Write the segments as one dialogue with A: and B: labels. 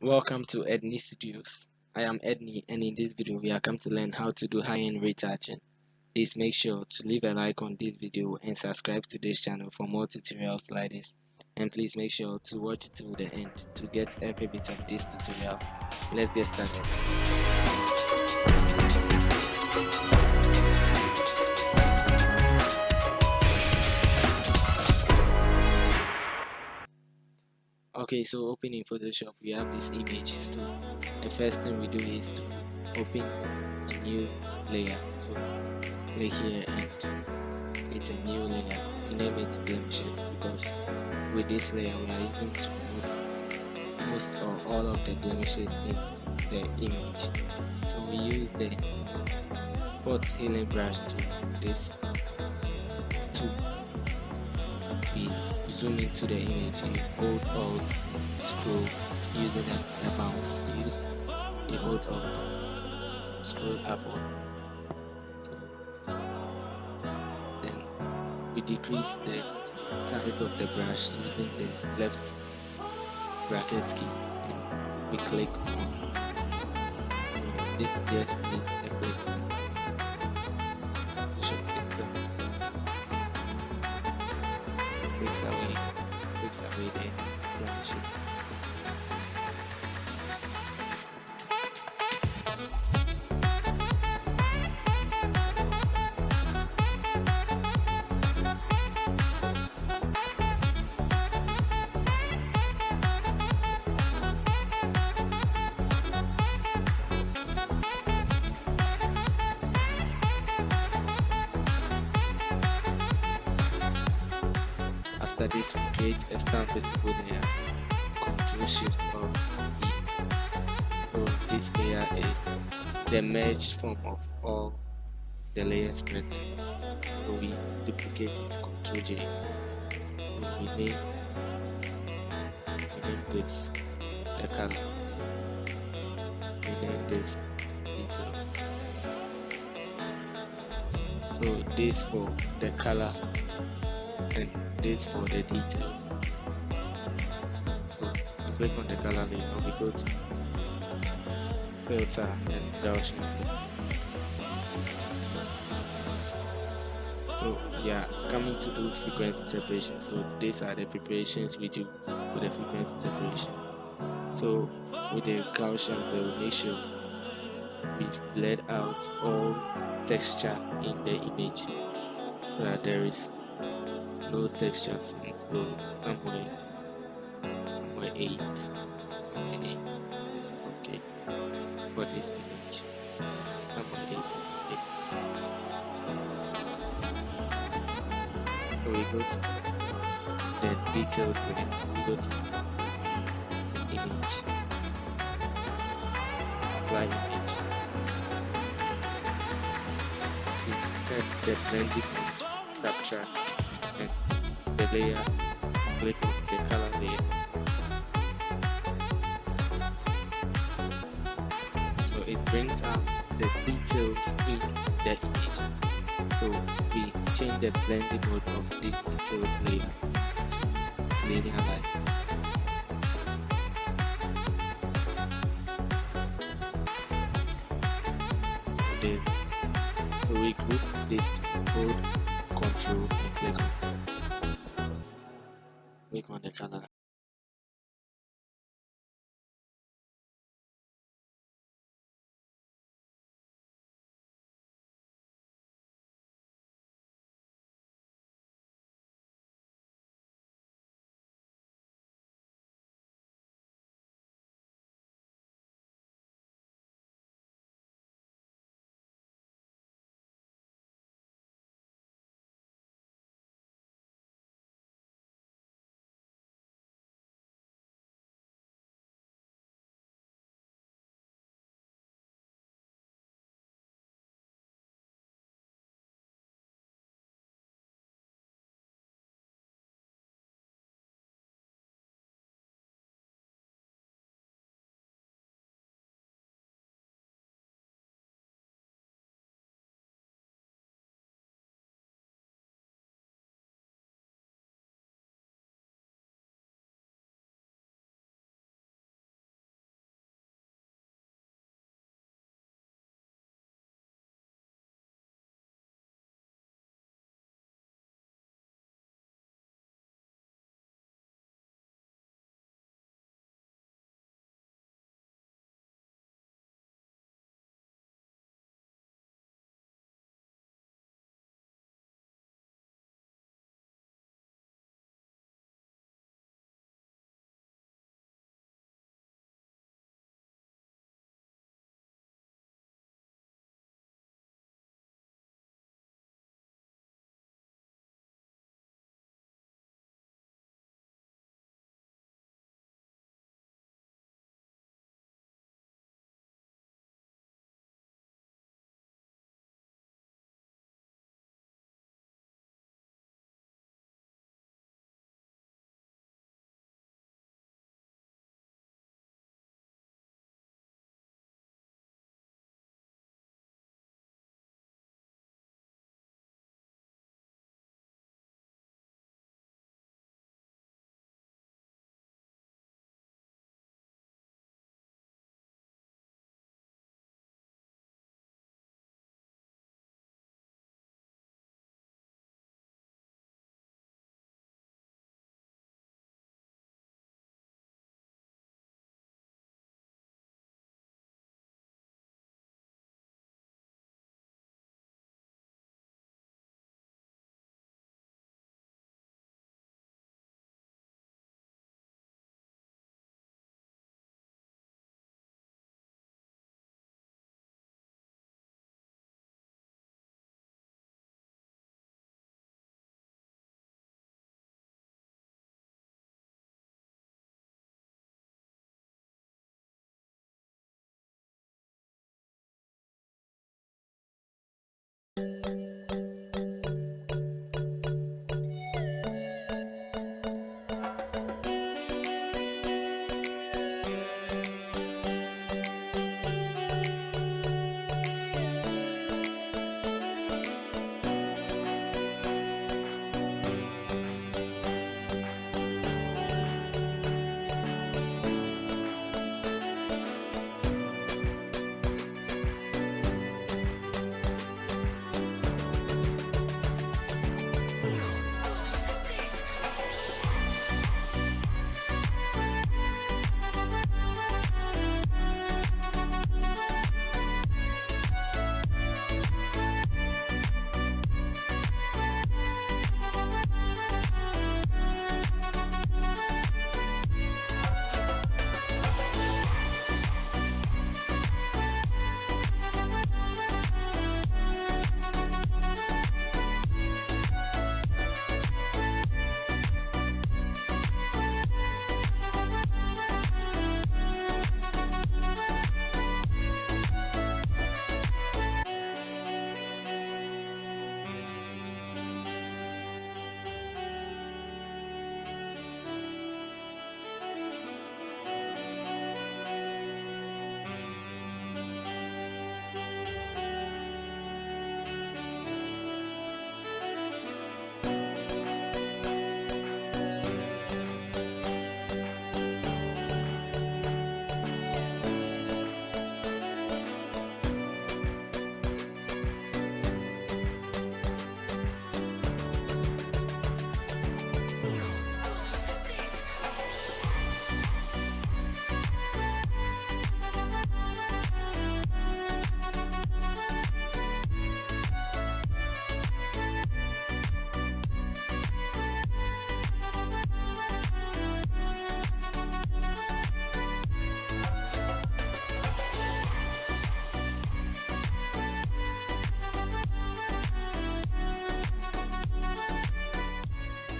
A: Welcome to Edney Studios. I am Edney, and in this video we are come to learn how to do high-end retouching. Please make sure to leave a like on this video and subscribe to this channel for more tutorials like this. And please make sure to watch till the end to get every bit of this tutorial. Let's get started. Okay, so open in Photoshop, we have this image. So the first thing we do is to open a new layer. So click here and create a new layer. We name it Blemishes because with this layer we are using to remove most or all of the blemishes in the image. So we use the spot healing brush to this to we zoom into the image. You hold alt scroll using the mouse. You hold alt scroll upward. Then we decrease the size of the brush using the left bracket key and we click on this just needs a placement. Show it takes away the blemishes. After this, we create a stamp visible layer. Control Shift or E. So this layer is the merged form of all the layers present. So we duplicate it. Control J. So we name this the color. We name this detail. So this for the color and this for the details. So we click on the color layer, we go to filter and gaussian. So yeah, coming to do frequency separation. So these are the preparations we do for the frequency separation. So with the Gaussian, we will make sure we blend out all texture in the image so that there is no textures in it. So somewhere 8. Okay, for this image. Somewhere 8. So we go to the details layer. We go to image, apply image. We set the blending subtract and the layer, click on the color layer. So it brings out the details in the image. So we change the blending mode of this details layer to linear line. So we group this to hold control and click on the color.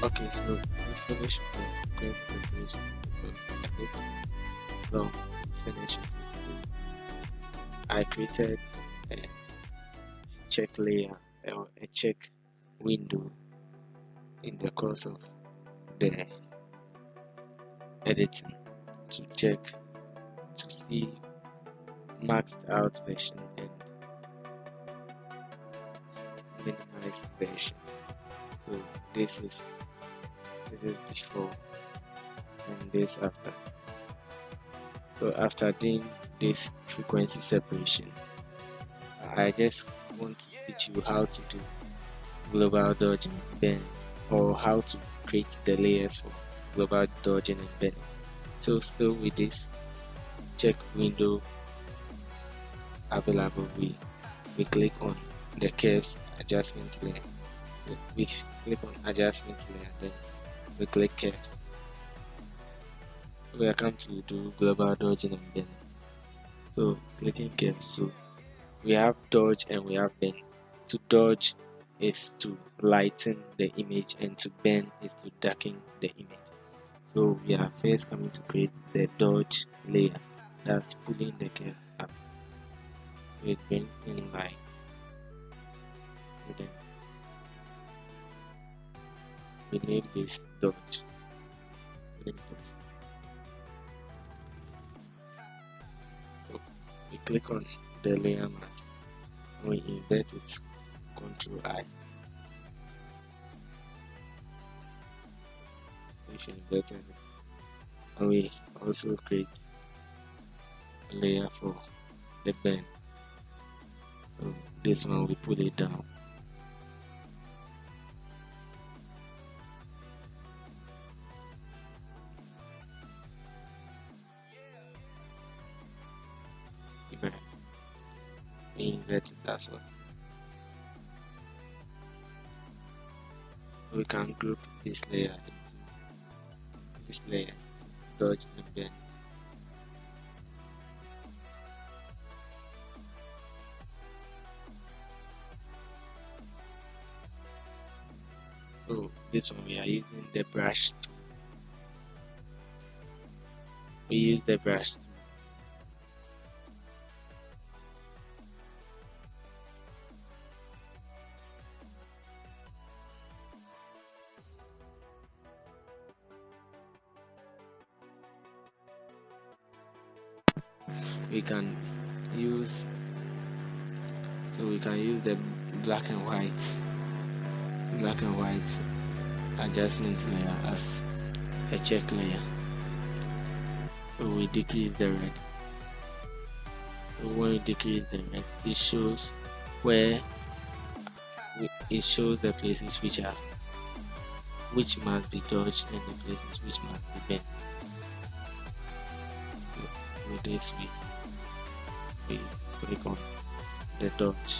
A: Okay, so we finish the frequency separation because I think long finish. I created a check layer or a check window in the course of the editing to check to see maxed out version and minimized version. So this is before and this after. So after doing this frequency separation, I just want to teach you how to do global dodging and bending, or how to create the layers for global dodging and bending. So still with this check window available, we click on the curves adjustment layer. We click on adjustment layer, then we click curves. We are come to do global dodging and bending. So clicking curves. So we have dodge and we have bend. To dodge is to lighten the image and to bend is to darken the image. So we are first coming to create the dodge layer, that's pulling the curve up. It brings in light. So then we name this dodge. So we click on the layer mask and we invert it, Control I. If you inverted it, and we also create a layer for the bend. So this one we pull it down. We invert it as well. We can group this layer into this layer, dodge and bend. So this one we are using the brush tool. We use the brush tool. We can use the black and white adjustment layer as a check layer. So we decrease the red. So when we decrease the red, it shows where it shows the places which must be dodged and the places which must be bent. So with this we click on the dodge.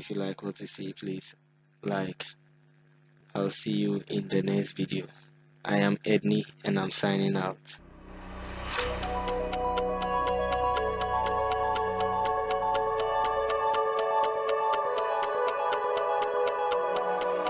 A: if you like what you see, please like. I'll see you in the next video. I am Edney and I'm signing out.